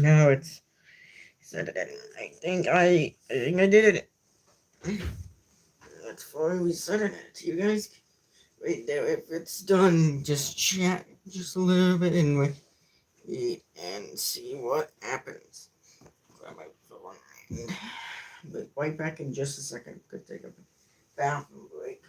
No, it's said it. I think I did it. That's why we said it. You guys wait there. If it's done, just chat just a little bit and wait and see what happens. Grab my phone and but right back in just a second. Could take a bathroom break.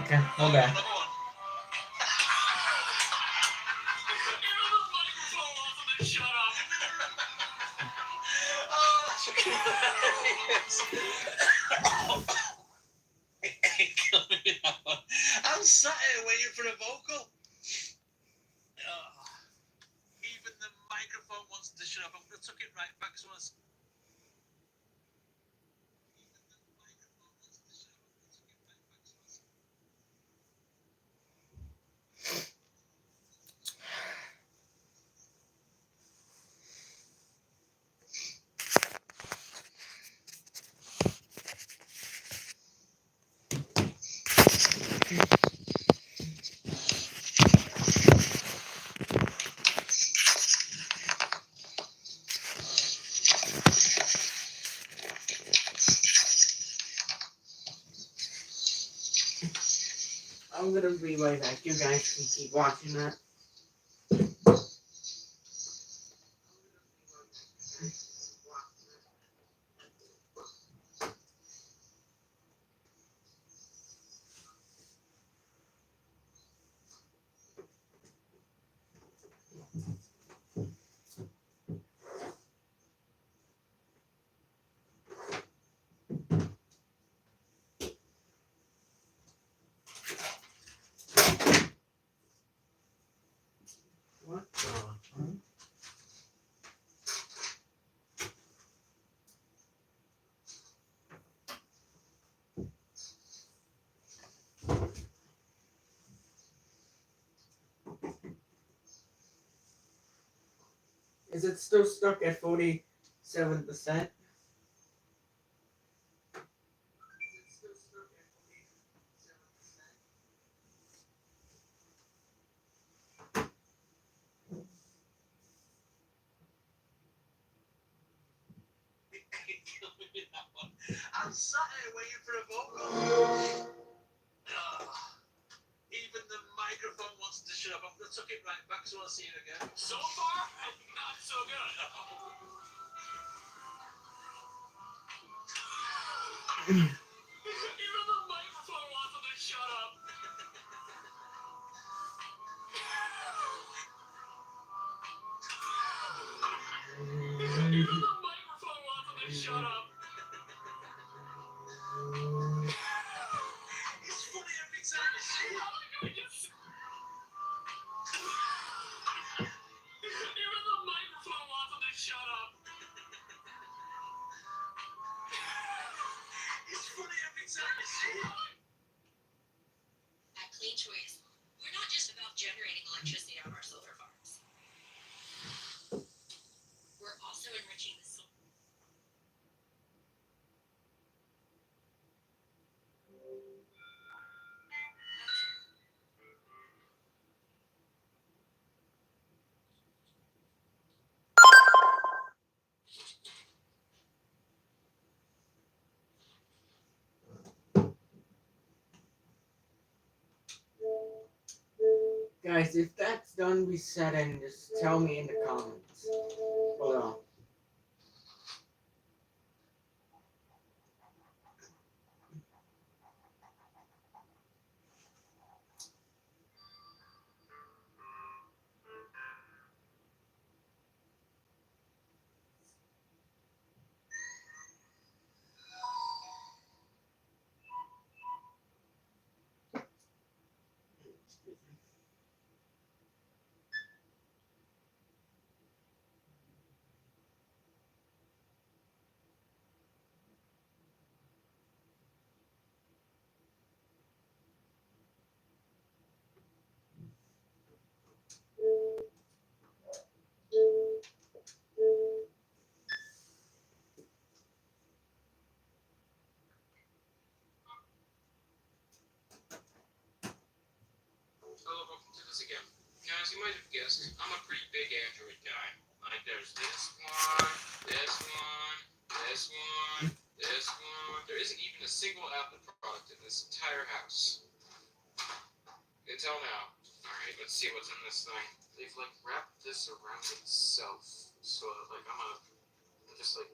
Okay, hold on. Shut up. I'm sat here waiting for a vocal. Even the microphone wants to shut up. I'm going to tuck it right back so I... I'm gonna be right back. You guys can keep watching that. What the? Is it still stuck at 47%? I'm sat here waiting for a vocal. Even the microphone wants to shut up. I'm going to tuck it right back so I'll see it again. So far, not so good. Even the microphone wants them to shut up. Even the microphone wants them to shut up. It's funny every time you see it. Even the microphone wants them to shut up. It's funny every time you see it. At Clean Choice, we're not just about generating electricity out of our solar farms. We're also enriching the soil. Guys, if that's done resetting, just tell me in the comments below. Hello, welcome to this again. Now, as you might have guessed, I'm a pretty big Android guy. Like, there's this one, this one, this one, this one. There isn't even a single Apple product in this entire house. Until now. Alright, let's see what's in this thing. They've, like, wrapped this around itself. So, like, I'm gonna just, like...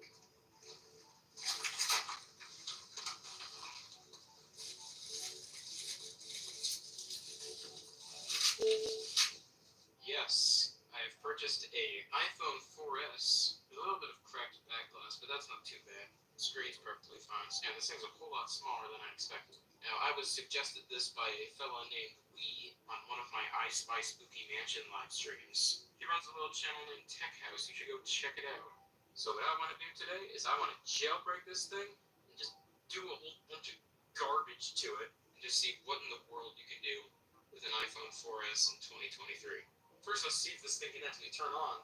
Yes, I have purchased a iPhone 4S with a little bit of cracked back glass, but that's not too bad. The screen's perfectly fine. And this thing's a whole lot smaller than I expected. Now, I was suggested this by a fellow named Lee on one of my I Spy Spooky Mansion live streams. He runs a little channel named Tech House. You should go check it out. So what I want to do today is I want to jailbreak this thing and just do a whole bunch of garbage to it and just see what in the world you can do with an iPhone 4S in 2023. First, let's see if this thing can actually turn on.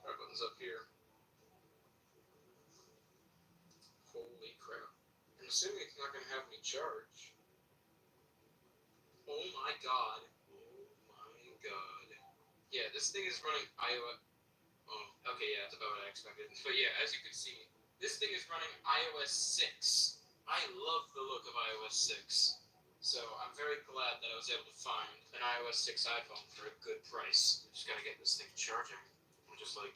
Our button's up here. Holy crap. I'm assuming it's not going to have any charge. Oh my god. Oh my god. Yeah, this thing is running iOS. Oh, okay, yeah, that's about what I expected. But yeah, as you can see, this thing is running iOS 6. I love the look of iOS 6. So I'm very glad that I was able to find an iOS 6 iPhone for a good price. Just gotta get this thing charging. I'm just like.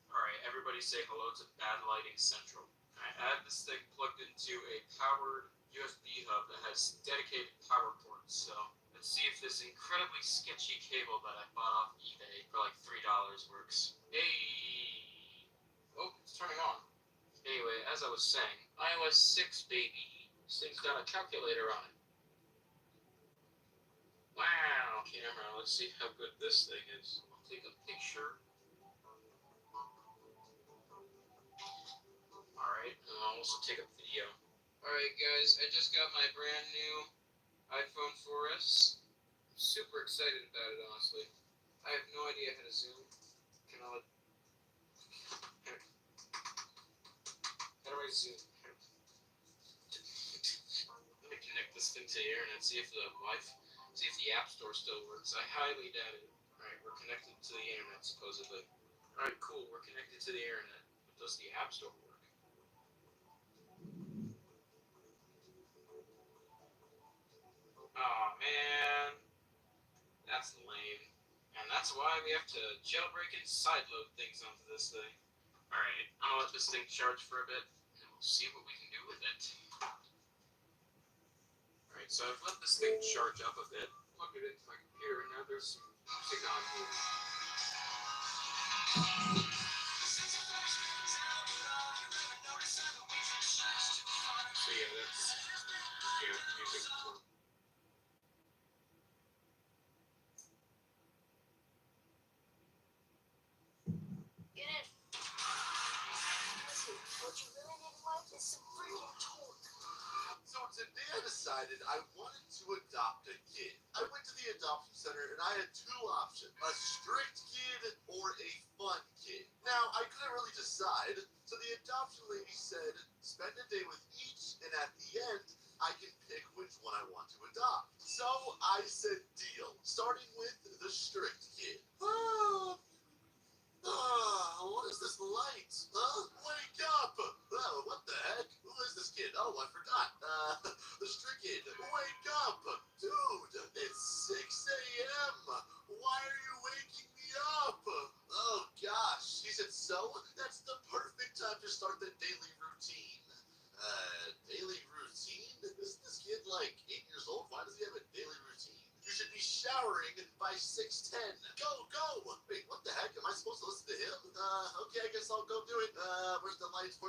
Alright, everybody say hello to Bad Lighting Central. I had this thing plugged into a powered USB hub that has dedicated power ports, so let's see if this incredibly sketchy cable that I bought off eBay for like $3 works. Hey! Oh, it's turning on. Anyway, as I was saying, iOS 6, baby. This thing's got a calculator on it. Wow! Camera, let's see how good this thing is. I'll take a picture. Alright, and I'll also take a video. Alright guys, I just got my brand new iPhone 4S. I'm super excited about it, honestly. I have no idea how to zoom. Can I how do I zoom? Let me connect this thing to the internet, see if the App Store still works. I highly doubt it. Alright, we're connected to the internet, supposedly. Alright, cool, we're connected to the internet. But does the App Store work? Aw, man. That's lame. And that's why we have to jailbreak and sideload things onto this thing. Alright, I'm gonna let this thing charge for a bit, and we'll see what we can do with it. Alright, so I've let this thing charge up a bit. Plug it into my computer, and now there's some music on here. So yeah, that's music. Get in. Listen, what you really need in life is some freaking torque. So today I decided I wanted to adopt a kid. I went to the adoption center and I had two options, a strict kid or a fun kid. Now, I couldn't really decide, so the adoption lady said, spend a day with each, and at the end, I can pick which one I want to adopt. So I said deal, starting with the strict kid. What is this light? Wake up! Oh, what the heck? Who is this kid? Oh, I forgot. The strict kid. Wake up! Dude, it's 6 a.m. Why are you waking me up? Oh, gosh. He said, so? That's the perfect time to start the daily routine. Daily routine? Isn't this kid like 8 years old? Why does he have a daily routine? You should be showering by 6:10. Go! Wait, what the heck? Am I supposed to listen to him? Okay, I guess I'll go do it. Where's the lights?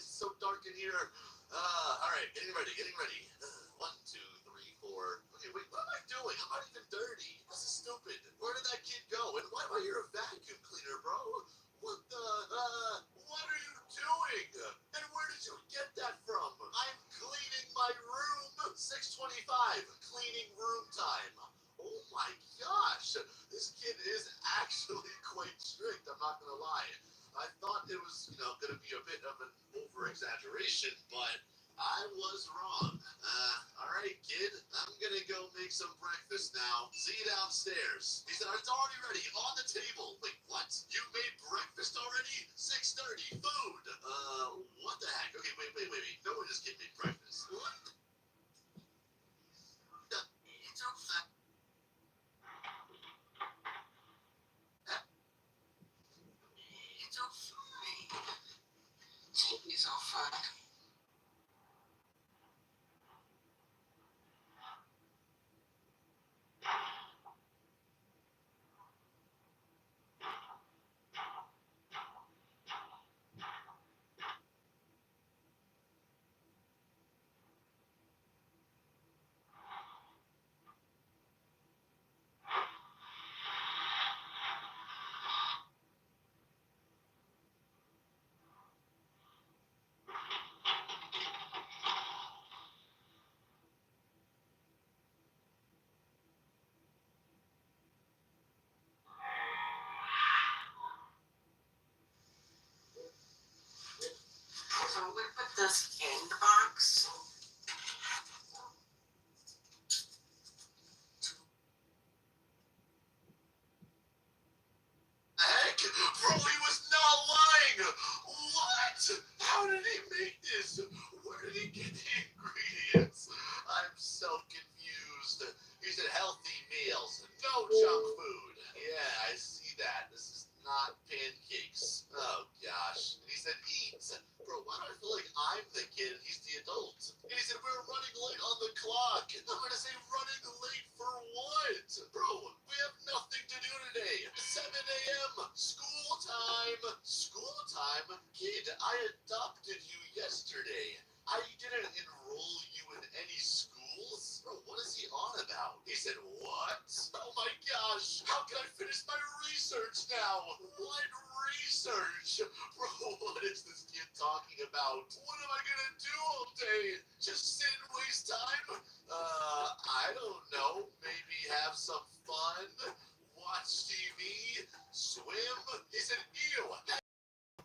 It's so dark in here. Alright, getting ready. 1, 2, 3, 4. Okay, wait, what am I doing? I'm not even dirty. This is stupid. Where did that kid go? And why do I hear a vacuum cleaner, bro? What are you doing? And where did you get that from? I'm cleaning my room. 6:25, cleaning room time. Oh my gosh, this kid is actually quite strict, I'm not gonna lie. I thought it was, gonna be a bit of an over-exaggeration, but I was wrong. Alright, kid, I'm gonna go make some breakfast now. See you downstairs. He said, it's already ready, on the table. Wait, what? You made breakfast already? 6:30, food. What the heck? Okay, wait. No one just kid made breakfast. What? It's all fine. It's all fine. It's all fine. No junk food. Yeah, I see that. This is not pancakes. Oh gosh. And he said, eat. Bro, why do I feel like I'm the kid and he's the adult? And he said, we're running late on the clock. I'm gonna say running late for what? Bro, we have nothing to do today. 7 a.m. School time. School time? Kid, I adopted you yesterday. I didn't enroll you in any schools. Bro, what is he on about? He said, what? Oh my gosh, how can I finish my research now? What research? Bro, what is this kid talking about? What am I gonna do all day? Just sit and waste time? I don't know. Maybe have some fun? Watch TV? Swim? He said, ew.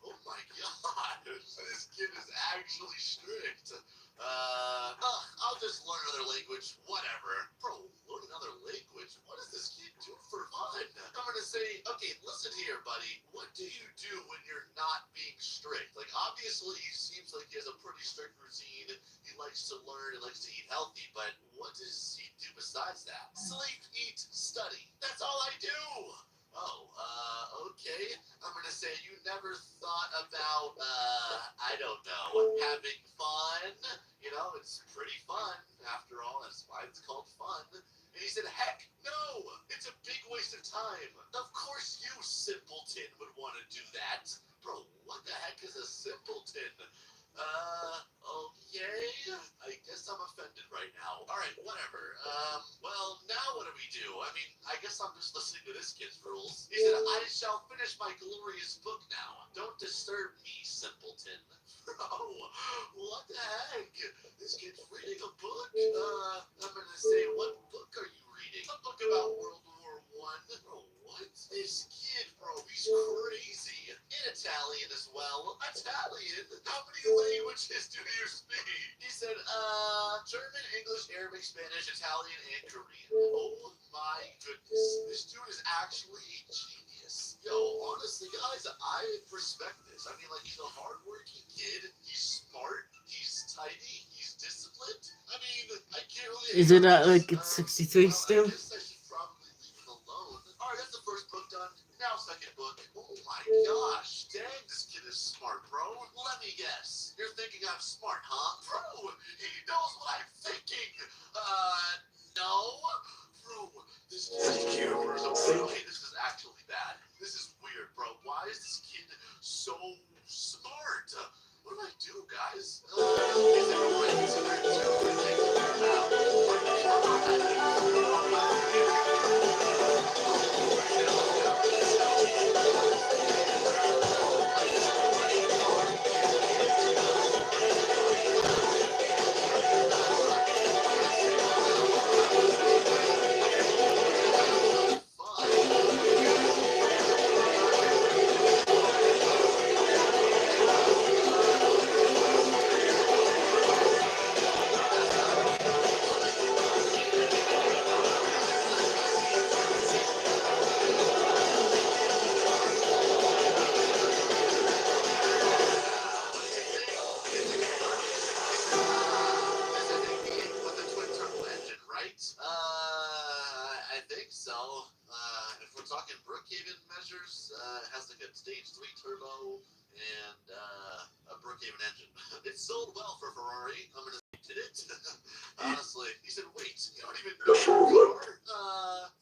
Oh my god, this kid is actually strict. I'll just learn another language, whatever. Bro, learn another language? What does this kid do for fun? I'm gonna say, okay, listen here, buddy. What do you do when you're not being strict? Like, obviously, he seems like he has a pretty strict routine. He likes to learn, he likes to eat healthy, but what does he do besides that? Sleep, eat, study. That's all I do. Oh, okay. I'm gonna say you never thought about, I don't know, having fun? You know, it's pretty fun, after all, that's why it's called fun. And he said, heck, no, it's a big waste of time. Of course you, simpleton, would want to do that. Bro, what the heck is a simpleton? Okay, I guess I'm offended right now. Alright, whatever. Well, now what do we do? I mean, I guess I'm just listening to this kid's rules. He said, I shall finish my glorious book now. Don't disturb me, simpleton. Bro, what the heck? This kid's reading a book? I'm gonna say, what book are you reading? A book about World War One. Bro, what? This kid, bro, he's crazy. In Italian as well. Italian? How many languages do you speak? He said, German, English, Arabic, Spanish, Italian, and Korean. Oh my goodness. This dude is actually a genius. Yo, honestly, guys, I respect this. I mean, like, he's a hardworking kid. He's smart. He's tidy. He's disciplined. I mean, I can't really... Is it at like it's 63 well, still? I guess I should probably leave him alone. Alright, that's the first book done. Now second book. Oh my gosh. Dang, this kid is smart, bro. Let me guess. You're thinking I'm smart, huh? Bro, he knows what I'm thinking. No? Bro, this kid okay, this is actually bad. This is weird, bro. Why is this kid so smart? What do I do, guys? Is it with the twin turbo engine, right? I think so. If we're talking Brookhaven measures, it has like a stage 3 turbo and a Brookhaven engine. It sold well for Ferrari. I'm gonna say, did it? Honestly, he said, wait, you don't even know your car?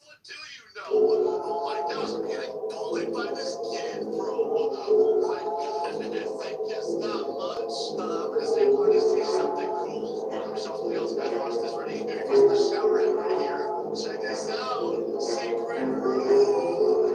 What do you know? Oh my gosh, I'm getting bullied by this kid, bro. Oh my goodness, I guess not much. I'm gonna say, we're gonna see something cool. I'm gonna show something else, guys. Watch this, ready? Here goes the shower head right here. Check this out. Secret room.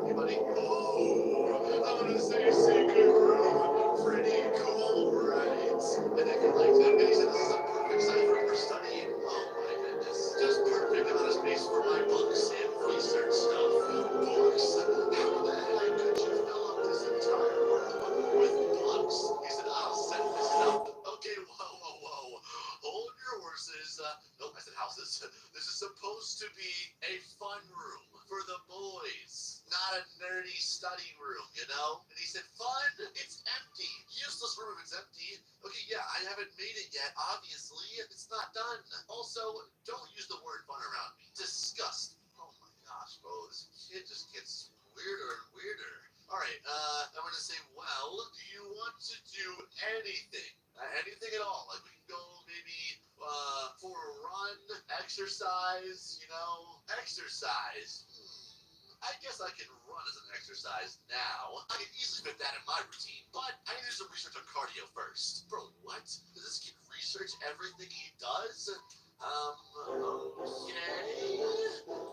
Wait, buddy. Ooh, I'm gonna say secret room. Pretty cool, right? And then you're like, and he said, this is a perfect site for studying. Oh my goodness. Just perfect amount of space for my books and research stuff. Books? How the heck could you fill up this entire room with books? He said, I'll set this up. Okay, whoa. Hold your horses. Nope, I said houses. This is supposed to be a fun room for the boys, not a nerdy study room, you know? And he said, fun? It's empty. Useless room if it's empty. Okay, yeah, I haven't made it yet, obviously. It's not done. Also, don't use the word fun around me. Disgust. Oh exercise, exercise. I guess I can run as an exercise now. I can easily fit that in my routine, but I need to do some research on cardio first. Bro, what? Does this kid research everything he does? Okay.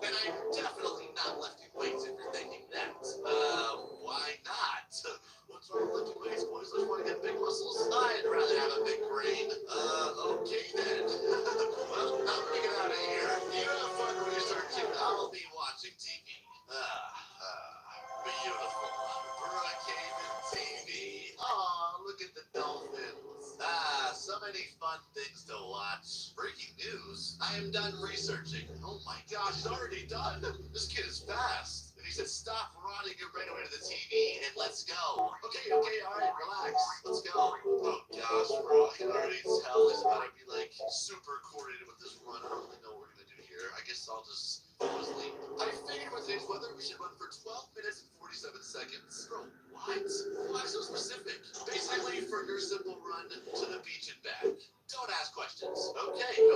And I'm definitely not lifting weights if you're thinking that. Why not? What's wrong with lifting weights, boys? Let's want to get big muscles. I'd rather have a big brain. Okay then. Well, I'm gonna get out of here. You have fun researching. I'll be watching TV. Beautiful. Brookhaven TV. Aw, look at the dolphins. So many fun things to watch. Breaking news. I am done researching. Oh my gosh, he's already done. This kid is fast. And he said, stop rotting your brain away to the TV and let's go. Okay, alright, relax. Let's go. Oh gosh, bro, I can already tell he's about to be like super coordinated with this run. I don't really know what we're gonna do here. I guess I'll just go to sleep. I figured with today's weather, we should run for 12 minutes and 47 seconds. Bro, what? Why so specific? Basically, for your simple run to the beach and back. Don't ask questions. Okay.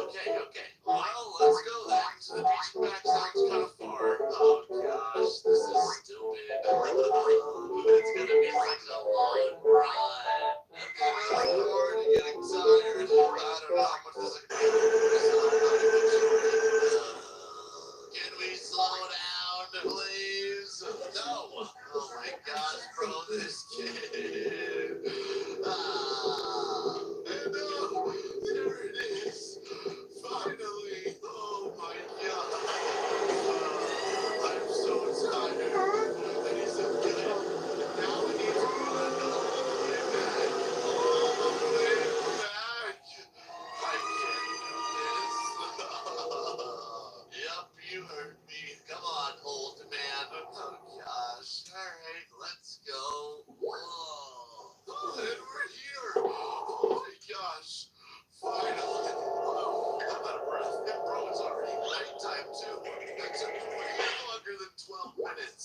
Well, let's go then. To the beach and back sounds kind of far. Oh gosh, this is stupid. It's gonna be such a long run. I'm already getting tired. I don't know how much this is. Can we slow down, please? No. Oh my gosh, bro, this kid. No, there it is. Finally. Oh my god. I'm so tired. And he's so good. Now we need to run all the way back. All the way back. I can't do this. Yep, you heard me. Come on, old man. Oh gosh. Alright, let's go. Whoa. Oh, and we're here. Oh my gosh. Finally. Oh, I'm out of breath. And bro, it's already nighttime too. That took way longer than 12 minutes.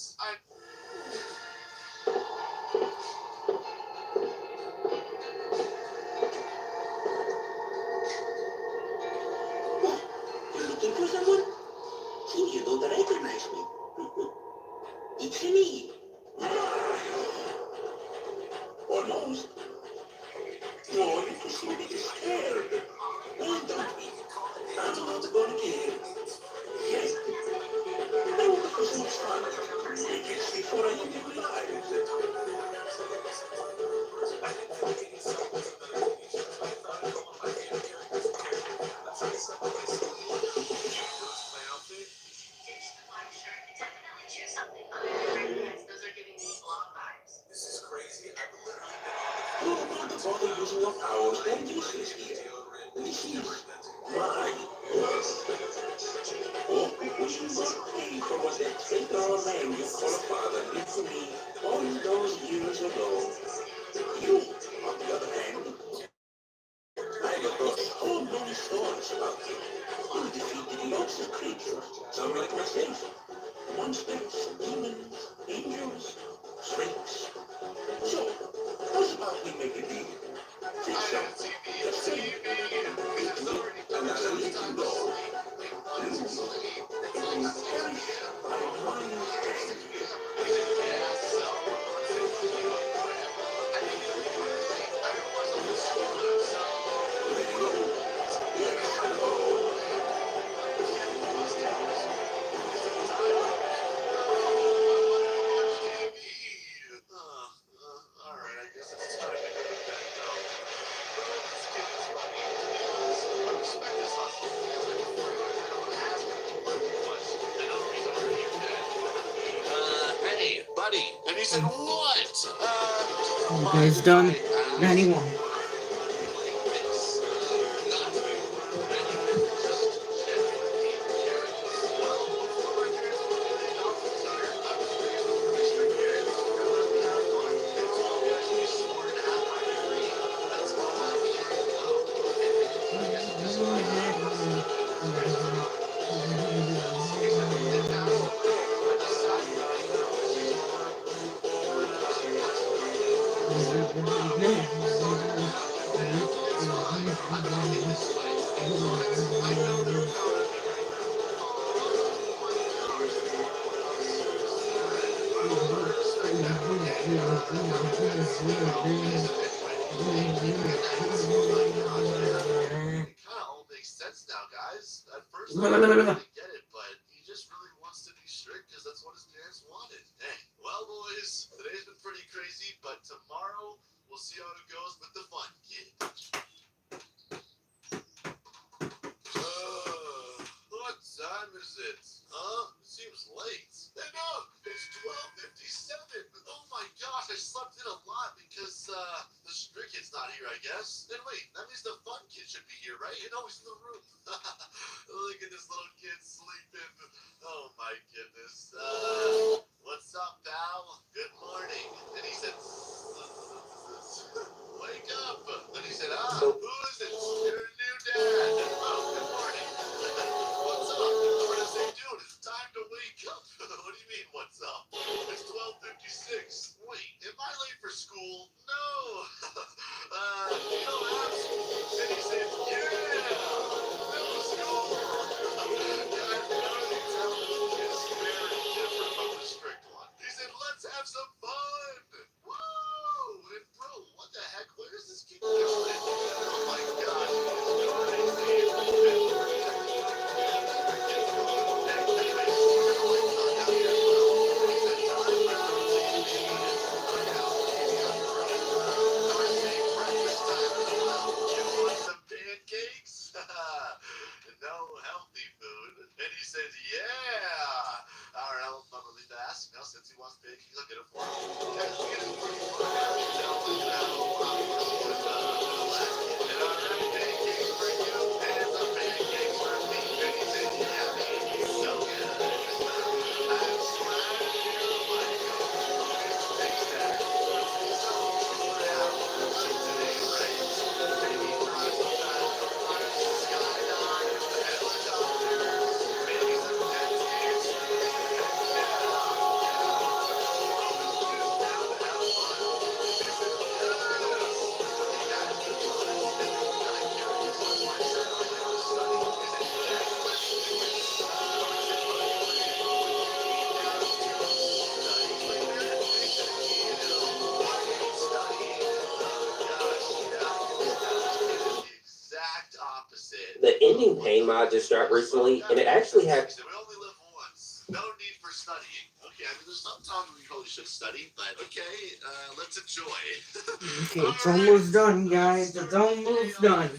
What? You're looking for someone? Seems you don't recognize me. It's me. Almost. No need to show me scared. Why don't we? I'm not gonna kill you. Yes. I want to have so much fun. I can see for a living bother using your powers and uses here. This is my oh, we should not pay for what that $10 man you call a father did for me all those years ago. You, on the other hand, I have heard so many stories about you. You defeated lots of creatures, some like myself. Monsters, demons, angels, snakes. So, how's about we make a deal? Fix up the thing, make me another little dog. And perish by my hand. Alright, I guess it's time to go to bed now. This kid is funny. I respect this hustle. Hey, buddy. And he said, what? You guys done? 91. all makes sense now, guys. At first, I didn't really get it, but he just really wants to be strict because that's what his parents wanted. Hey, well, boys, today's been pretty crazy, but tomorrow we'll see how it goes with the fun kid. What time is it? Huh? It seems late. Hey, no, it's 12:57. Oh my gosh, I slept in a lot because the strict kid's not here, I guess. And wait, that means the fun kid should be here, right? You know, he's in the room. Look at this little kid sleeping. Oh my goodness. What's up, pal? Good morning. And he said, wake up. Then he said, who is it? Your new dad. Oh, good morning. What's up? I'm gonna say, dude, it's time to wake up. What do you mean, what's up? It's 12:56. Wait, am I late for school? No. You don't have school. And he said, yeah. No school. Guys, nothing tells is very different from the strict one. He said, let's have some fun. Woo! And bro, what the heck? Where is this kid going? Oh my gosh, he's pancakes? No healthy food. And he says, yeah. All right, I'll really fast. Now, since he wants pancakes, I'll get it for him. And all right, pancakes for you, and some pancakes for me. And he said, yummy, so good. I'm glad you like them. Thanks, Dad. So, what happened today, right? Maybe try some skydive, helicopters, maybe some jet skis. Exact opposite. The ending pain mod just dropped recently, and it actually had. We only live once. No need for studying. Okay, I mean, there's some times we probably should study, but okay, let's enjoy. Okay, it's almost done, guys. It's almost done.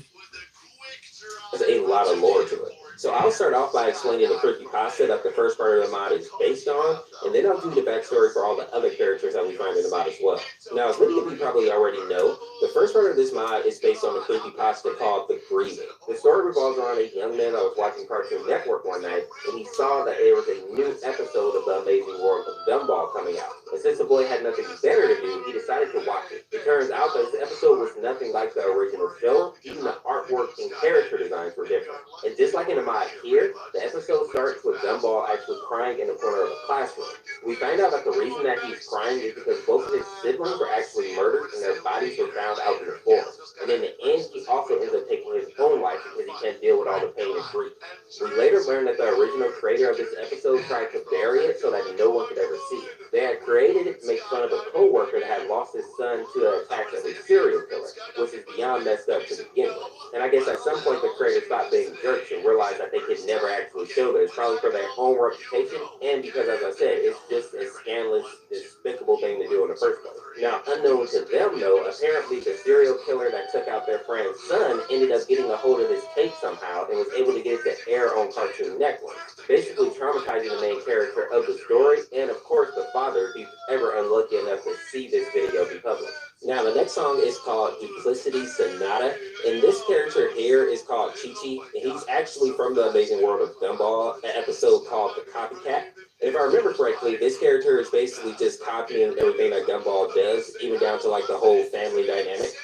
There's a lot of lore to it. So I'll start off by explaining the creepypasta that the first part of the mod is based on, and then I'll do the backstory for all the other characters that we find in the mod as well. Now, as many of you probably already know, the first part of this mod is based on the creepypasta called The Grieving. The story revolves around a young man that was watching Cartoon Network one night, and he saw that there was a new episode of The Amazing World of Gumball coming out. And since the boy had nothing better to do, he decided to watch it. It turns out that this episode was nothing like the original show. Even the artwork and character designs were different. And just like in the mod here, the episode starts with Gumball actually crying in the corner of the classroom. We find out that the reason that he's crying is because both of his siblings were actually murdered and their bodies were found out in the forest. And in the end, he also ends up taking his own life because he can't deal with all the pain and grief. We later learn that the original creator of this episode tried to bury it so that no one could ever see it. They had created it to make fun of a co-worker that had lost his son to the attack of a serial killer, which is beyond messed up to begin with. And I guess at some point the creators stopped being jerks and realized that they could never actually show this, probably for their own reputation, and because, as I said, it's just a scandalous, despicable thing to do in the first place. Now, unknown to them, though, apparently the serial killer that took out their friend's son ended up getting a hold of his tape somehow and was able to get it to air on Cartoon Network, basically traumatizing the main character of the story, and of course the father, if he's ever unlucky enough to see this video be published. Now, the next song is called Duplicity Sonata, and this character here is called Chi-Chi, and he's actually from The Amazing World of Gumball, an episode called The Copycat. And if I remember correctly, this character is basically just copying everything that Gumball does, even down to like the whole family dynamic.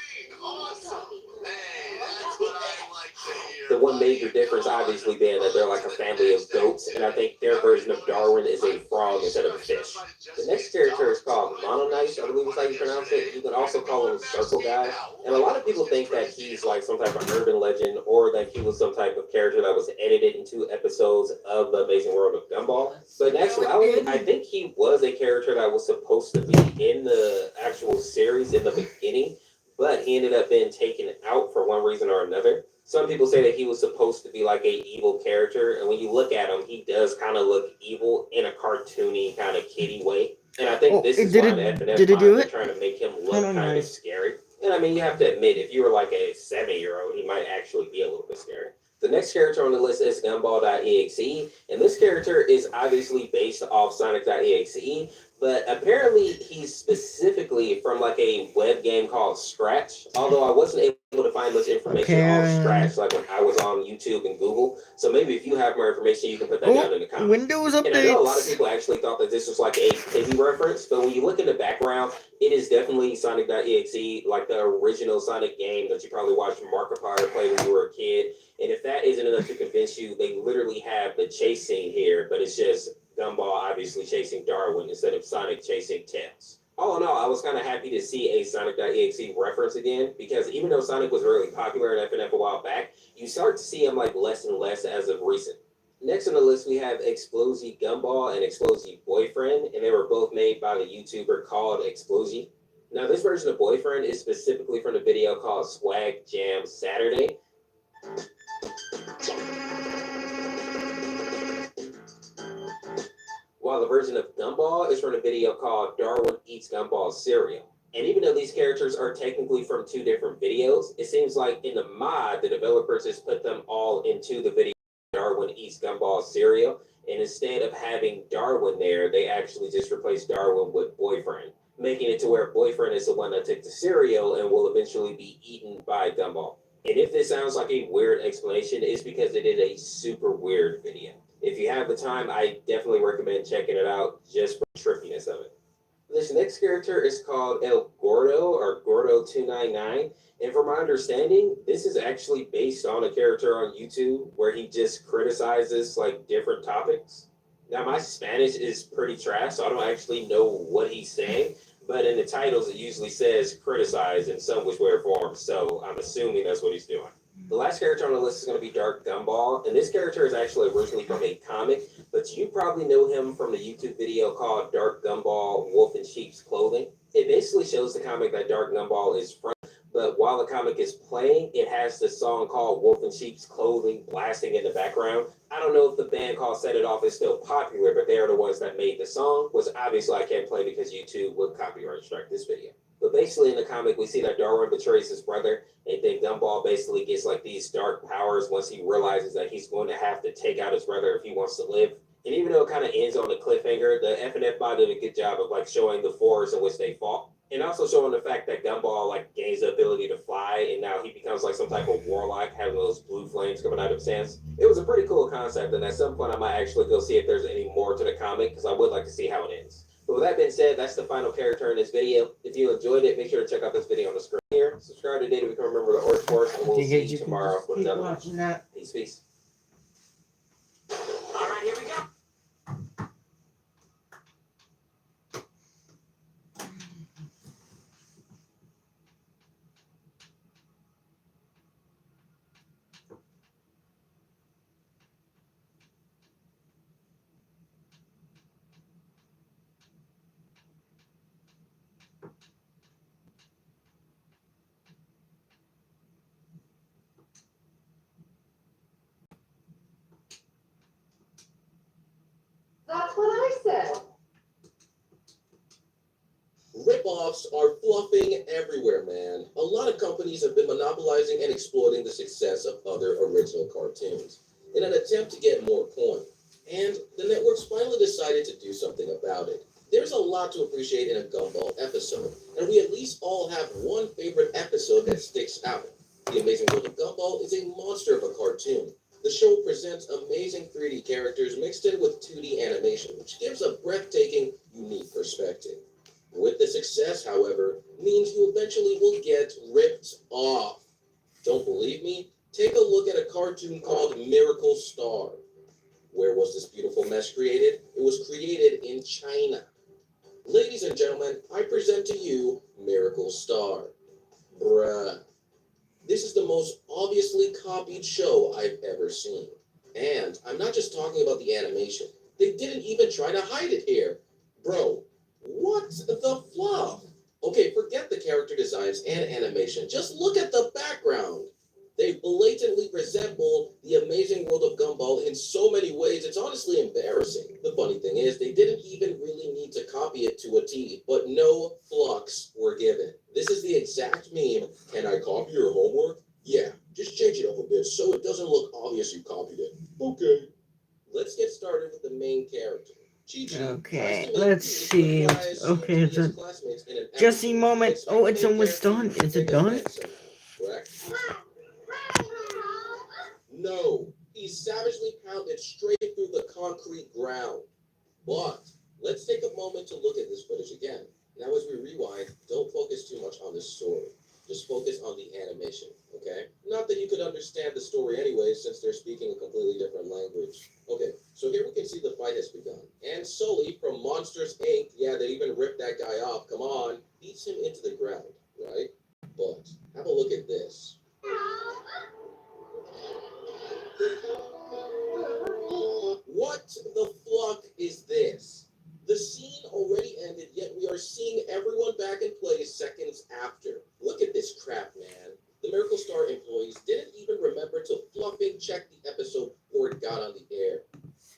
The one major difference obviously being that they're like a family of goats, and I think their version of Darwin is a frog instead of a fish. The next character is called Mononice, I believe is how you pronounce it. You can also call him Circle Guy. And a lot of people think that he's like some type of urban legend, or that he was some type of character that was edited into episodes of The Amazing World of Gumball. But in actuality, I think he was a character that was supposed to be in the actual actual series in the beginning, but he ended up being taken out for one reason or another. Some people say that he was supposed to be like a evil character, and when you look at him, he does kind of look evil in a cartoony kind of kiddie way. And I think this is why the FNF did it do are it? trying to make him look Hold on, kind of guys. scary. And I mean, you have to admit, if you were like a 7-year-old, he might actually be a little bit scary. The next character on the list is Gumball.exe, and this character is obviously based off Sonic.exe, but apparently he's specifically from like a web game called Scratch, although I wasn't able to find much information on Scratch like when I was on YouTube and Google. So maybe if you have more information, you can put that down in the comments. Windows And I know a lot of updates. people actually thought that this was like a Piggy reference, but when you look in the background, it is definitely Sonic.exe, like the original Sonic game that you probably watched Markiplier play when you were a kid. And if that isn't enough to convince you, they literally have the chase scene here, but it's just Gumball obviously chasing Darwin instead of Sonic chasing Tails. All in all, I was kind of happy to see a Sonic.exe reference again, because even though Sonic was really popular in FNF a while back, you start to see him like less and less as of recent. Next on the list, we have Explosie Gumball and Explosie Boyfriend, and they were both made by the YouTuber called Explosie. Now, this version of Boyfriend is specifically from the video called Swag Jam Saturday. While the version of Gumball is from a video called Darwin Eats Gumball Cereal. And even though these characters are technically from two different videos, it seems like in the mod, the developers just put them all into the video Darwin Eats Gumball Cereal. And instead of having Darwin there, they actually just replaced Darwin with Boyfriend, making it to where Boyfriend is the one that took the cereal and will eventually be eaten by Gumball. And if this sounds like a weird explanation, it's because it is a super weird video. If you have the time, I definitely recommend checking it out just for the trippiness of it. This next character is called El Gordo or Gordo299. And from my understanding, this is actually based on a character on YouTube where he just criticizes like different topics. Now, my Spanish is pretty trash, so I don't actually know what he's saying. But in the titles, it usually says criticize in some which way or form. So I'm assuming that's what he's doing. The last character on the list is going to be Dark Gumball, and this character is actually originally from a comic, but you probably know him from the YouTube video called Dark Gumball Wolf in Sheep's Clothing. It basically shows the comic that Dark Gumball is from, but while the comic is playing, it has this song called Wolf in Sheep's Clothing blasting in the background. I don't know if the band called Set It Off is still popular, but they are the ones that made the song, which obviously I can't play because YouTube would copyright strike this video. But basically in the comic, we see that Darwin betrays his brother, and then Gumball basically gets like these dark powers once he realizes that he's going to have to take out his brother if he wants to live. And even though it kind of ends on a cliffhanger, the FNF mod did a good job of like showing the forest in which they fought, and also showing the fact that Gumball like gains the ability to fly, and now he becomes like some type of warlock, having those blue flames coming out of his hands. It was a pretty cool concept, and at some point I might actually go see if there's any more to the comic, because I would like to see how it ends. But with that being said, that's the final character in this video. If you enjoyed it, make sure to check out this video on the screen here. Subscribe today to become a member of the Orange Force, and we'll see you tomorrow with another one. Peace, peace. All right, here we go. That's what I said. Rip-offs are fluffing everywhere, man. A lot of companies have been monopolizing and exploiting the success of other original cartoons in an attempt to get more coin. And the networks finally decided to do something about it. There's a lot to appreciate in a Gumball episode, and we at least all have one favorite episode that sticks out. The Amazing World of Gumball is a monster of a cartoon. The show presents amazing 3D characters mixed in with 2D animation, which gives a breathtaking, unique perspective. With the success, however, means you eventually will get ripped off. Don't believe me? Take a look at a cartoon called Miracle Star. Where was this beautiful mess created? It was created in China. Ladies and gentlemen, I present to you Miracle Star. Bruh. This is the most obviously copied show I've ever seen. And I'm not just talking about the animation. They didn't even try to hide it here. Bro, what the fluff? Okay, forget the character designs and animation. Just look at the background. They blatantly resemble the Amazing World of Gumball in so many ways, it's honestly embarrassing. The funny thing is, they didn't even really need to copy it to a T, but no flux were given. This is the exact meme. Can I copy your homework? Yeah, just change it up a bit so it doesn't look obvious you copied it. Okay. Let's get started with the main character. Chi-Chi Okay, tries to make let's peace, see. but flies Okay, to it's his a classmates in an Jesse episode. moment. Expect Oh, the it's main almost character done. to Is it take done? offense, correct? No, he savagely pounded straight through the concrete ground. But let's take a moment to look at this footage again. Now, as we rewind, don't focus too much on the story. Just focus on the animation, okay? Not that you could understand the story anyway, since they're speaking a completely different language. Okay, so here we can see the fight has begun. And Sully from Monsters, Inc., yeah, they even ripped that guy off, come on, beats him into the ground, right? But have a look at this. What the fuck is this? The scene already ended, yet we are seeing everyone back in place seconds after. Look at this crap, man. The Miracle Star employees didn't even remember to fluffing check the episode before it got on the air.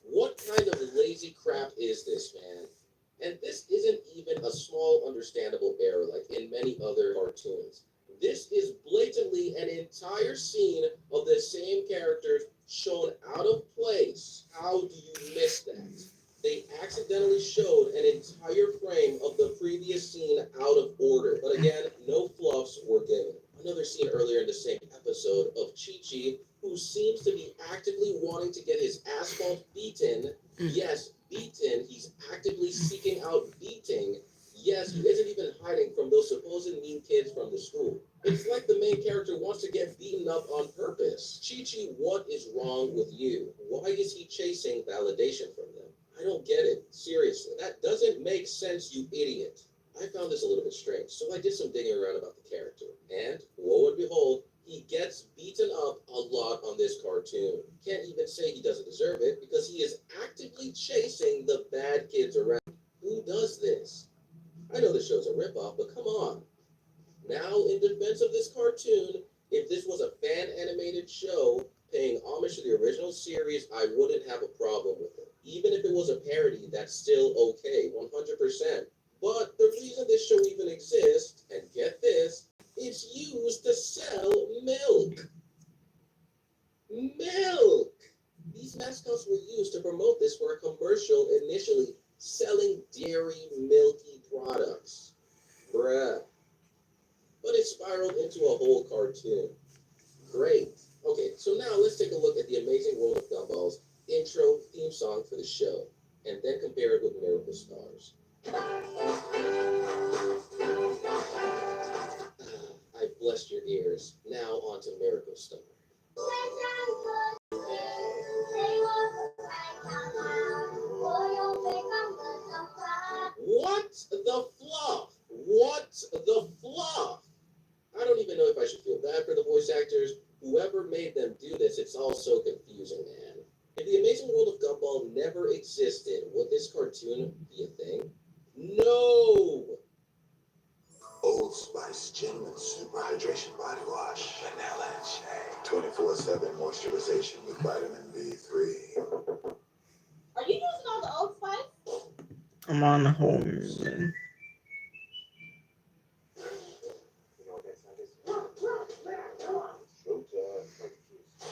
What kind of lazy crap is this, man? And this isn't even a small understandable error like in many other cartoons. This is blatantly an entire scene of the same characters shown out of place. How do you miss that? They accidentally showed an entire frame of the previous scene out of order. But again, no fluffs were given. Another scene earlier in the same episode of Chi-Chi, who seems to be actively wanting to get his asphalt beaten. Yes, beaten. He's actively seeking out beating. Yes, he isn't even hiding from those supposed mean kids from the school. It's like the main character wants to get beaten up on purpose. Chi-Chi, what is wrong with you? Why is he chasing validation from them? I don't get it. Seriously, that doesn't make sense, you idiot. I found this a little bit strange, so I did some digging around about the character. And, lo and behold, he gets beaten up a lot on this cartoon. Can't even say he doesn't deserve it, because he is actively chasing the bad kids around. Who does this? I know this show's a ripoff, but come on. Now, in defense of this cartoon, if this was a fan-animated show paying homage to the original series, I wouldn't have a problem with it. Even if it was a parody, that's still okay, 100%. But the reason this show even exists, and get this, it's used to sell milk. Milk! These mascots were used to promote this for a commercial initially selling dairy milky products. Bruh. But it spiraled into a whole cartoon. Great. Okay, so now let's take a look at the Amazing World of Gumball's intro theme song for the show, and then compare it with Miracle Stars. I blessed your ears. Now on to Miracle Star. What the fluff? What the fluff? I don't even know if I should feel bad for the voice actors. Whoever made them do this, it's all so confusing, man. If the Amazing World of Gumball never existed, would this cartoon be a thing? No! Old Spice Gentleman Super Hydration Body Wash. Vanilla shake. 24/7 moisturization with vitamin B3. Are you using all the Old Spice? I'm on home.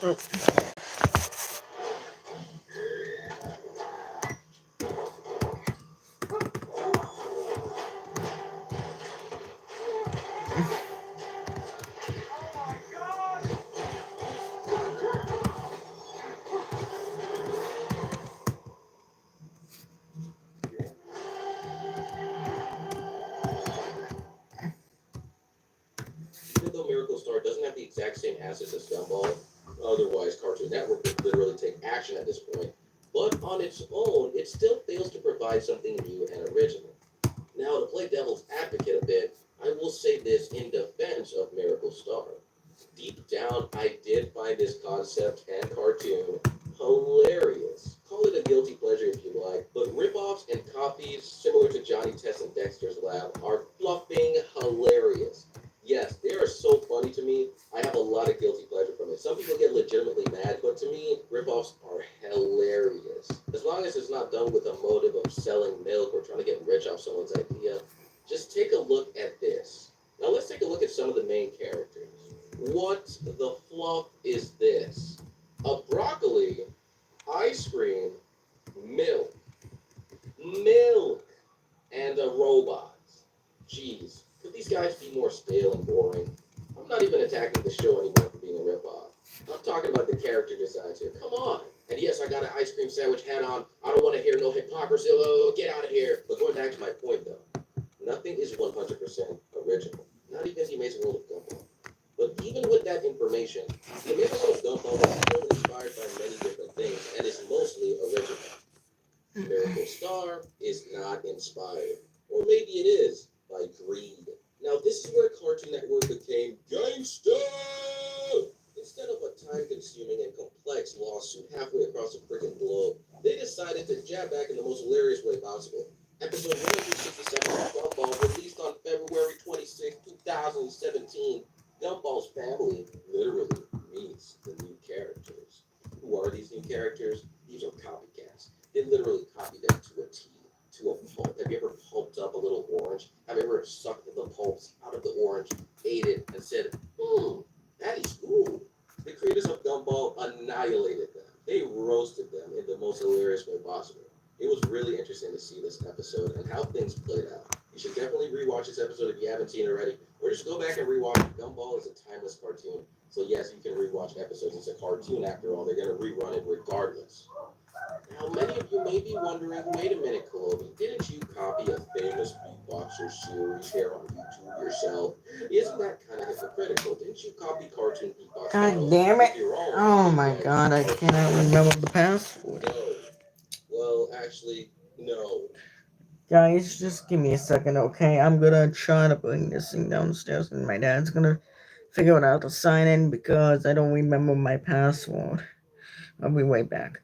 Oh. Even though Miracle Star doesn't have the exact same assets as Gumball, otherwise Cartoon Network would literally take action at this point, but on its own, it still fails to provide something new and original. Now, to play devil's advocate a bit, I will say this in defense of Miracle Star. Deep down, I did find this concept and cartoon hilarious. Call it a guilty pleasure if you like, but ripoffs and copies similar to Johnny Test and Dexter's Lab are fluffing legitimately mad, but to me, ripoffs are hilarious. As long as it's not done with a motive of selling milk or trying to get rich off someone's idea, just take a look at this. Now let's take a look at some of the main characters. What the fluff is this? A broccoli, ice cream, milk, and a robot. Jeez, could these guys be more stale and boring? I'm not even attacking the show anymore for being a ripoff. I'm talking about the character designs here. Come on. And yes, I got an ice cream sandwich hat on. I don't want to hear no hypocrisy. Oh, get out of here. But going back to my point, though, nothing is 100% original. Not even the Amazing World of Gumball. But even with that information, the Amazing World of Gumball is still inspired by many different things and is mostly original. Miracle Star is not inspired. Or maybe it is, by greed. Now, this is where Cartoon Network became gangsta! Instead of a time-consuming and complex lawsuit halfway across the freaking globe, they decided to jab back in the most hilarious way possible. Episode 167 of Gumball, released on February 26, 2017. Gumball's family literally meets the new characters. Who are these new characters? These are copycats. They literally copied them to a T, to a pulp. Have you ever pulped up a little orange? Have you ever sucked the pulps out of the orange, ate it, and said, that is cool? The creators of Gumball annihilated them. They roasted them in the most hilarious way possible. It was really interesting to see this episode and how things played out. You should definitely rewatch this episode if you haven't seen it already, or just go back and rewatch it. Gumball is a timeless cartoon, so yes, you can rewatch episodes. It's a cartoon after all. They're going to rerun it regardless. Now, many of you may be wondering, wait a minute, Kolobi, didn't you copy a famous beatboxer series here on YouTube yourself? Isn't that kind of hypocritical? Didn't you copy cartoon beatbox? God damn it. Oh my god, I cannot remember the password. No. Well, actually, no. Guys, just give me a second, okay? I'm gonna try to bring this thing downstairs and my dad's gonna figure out how to sign in because I don't remember my password. I'll be right back.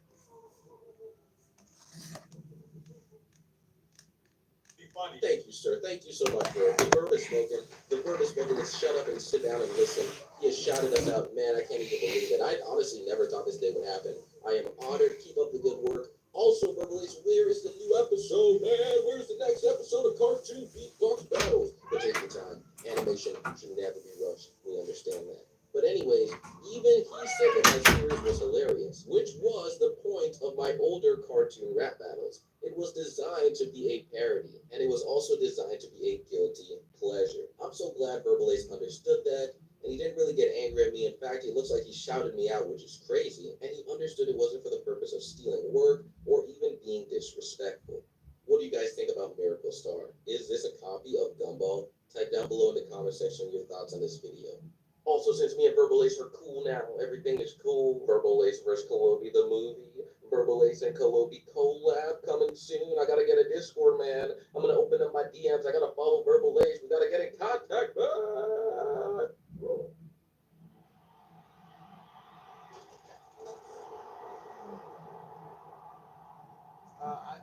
Thank you, sir. Thank you so much, bro. The verb is spoken. The verb is spoken. Is shut up and sit down and listen. He has shouted us out. Man, I can't even believe it. I honestly never thought this day would happen. I am honored. Keep up the good work. Also, Verbalace, where is the new episode, man? Where's the next episode of Cartoon Beatbox Battles? But take your time. Animation should never be rushed. We understand that. But anyways, even he said that my series was hilarious, which was the point of my older cartoon rap battles. It was designed to be a parody, and it was also designed to be a guilty pleasure. I'm so glad Verbalace understood that, and he didn't really get angry at me. In fact, it looks like he shouted me out, which is crazy, and he understood it wasn't for the purpose of stealing work or even being disrespectful. What do you guys think about Miracle Star? Is this a copy of Gumball? Type down below in the comment section your thoughts on this video. Also, since me and Verbalace are cool now, everything is cool. Verbalace vs. Kolobi, the movie. Verbalace and Kolobi collab coming soon. I gotta get a Discord, man. I'm gonna open up my DMs. I gotta follow Verbalace. We gotta get in contact.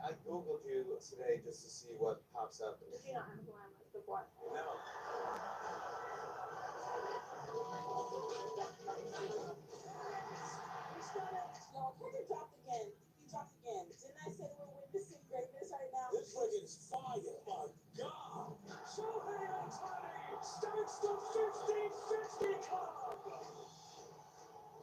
I googled you today just to see what pops up. Did you not have who I was before? No. No, Kendra dropped again. You dropped again. Didn't I say we're witnessing greatness right now? This record's fire. My God. Shohei Ohtani starts the 50-50 club.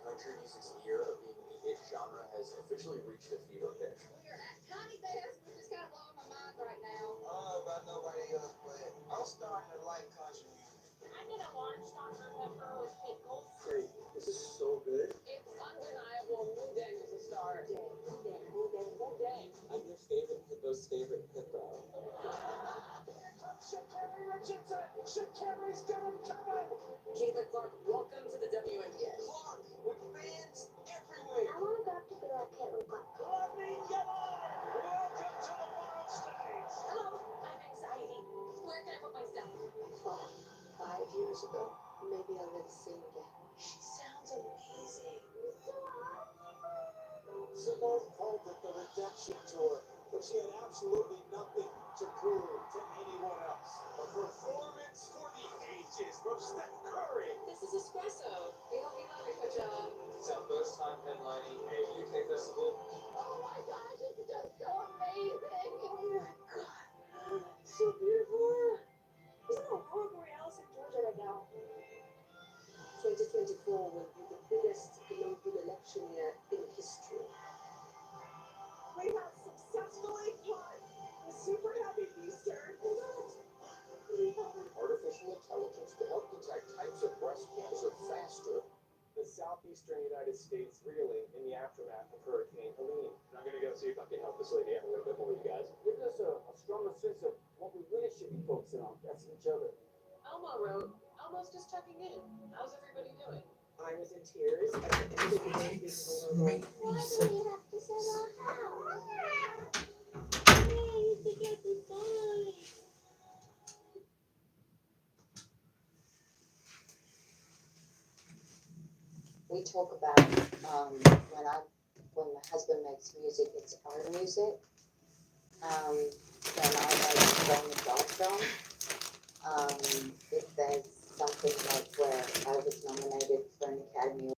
Country music's year of being the hit genre has officially reached a fever pitch. We're at Tiny Desk, which is kind of blowing my mind right now. Oh, but nobody else played. I'll start in the light country music. I'm gonna launch Dr. Pepper with pickles. Great. This is so good. It's undeniable. Wu Dang is a star. Wu Dang. I'm your favorite hippo's favorite hippo. Sha'Carri Richardson! Sha'Carri's got him coming! Caitlin Clark, welcome to the WNBA. Clark with fans everywhere! I want to go pick it up, Caitlin Clark. Lamine Yamal! Welcome to the world stage! Hello, I'm anxiety. Where can I put my stuff? 5 years ago, maybe I'll never sing again. She sounds amazing. Simone called it the redemption tour, but she had absolutely nothing to prove to anyone else. A performance for the ages from Steph Curry. This is espresso. We hope you love it, Coach. Southwest first time headlining a UK festival? Oh my gosh, it's just so amazing. Oh my god. So beautiful. There's no aurora borealis in Georgia right now. 2024 will be the biggest global election year in history. We have successfully caught the super happy booster. Artificial intelligence to help detect types of breast cancer faster. The southeastern United States reeling in the aftermath of Hurricane Helene. I'm going to go see if I can help this lady out a little bit more, you guys. Give us a stronger sense of what we really should be focusing on. That's each other. Elmo wrote, Elmo's just checking in. How's everybody doing? I was in tears at the end of the day being vulnerable. Why do we have to sell our house? Yay, we get goodbye. We talk about when my husband makes music, it's our music. When I make from the dog film, if there's something like where I was nominated for an Academy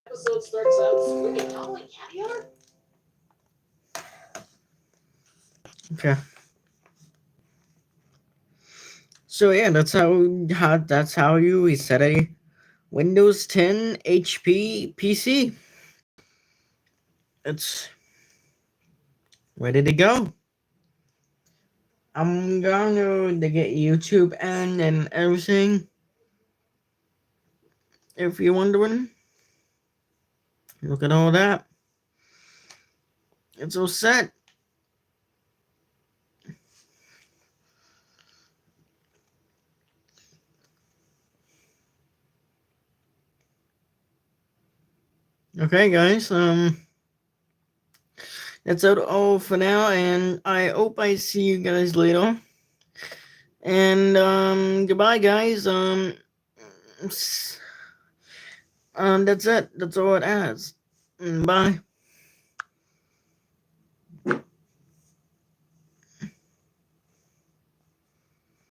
Episode starts out swinging. Holy caviar? Okay. So yeah, that's how you reset a Windows 10 HP PC. It's ready to go. I'm going to get YouTube and everything. If you're wondering, look at all that. It's all set. Okay, guys. That's all for now, and I hope I see you guys later. And goodbye, guys. That's it. That's all it has. Bye.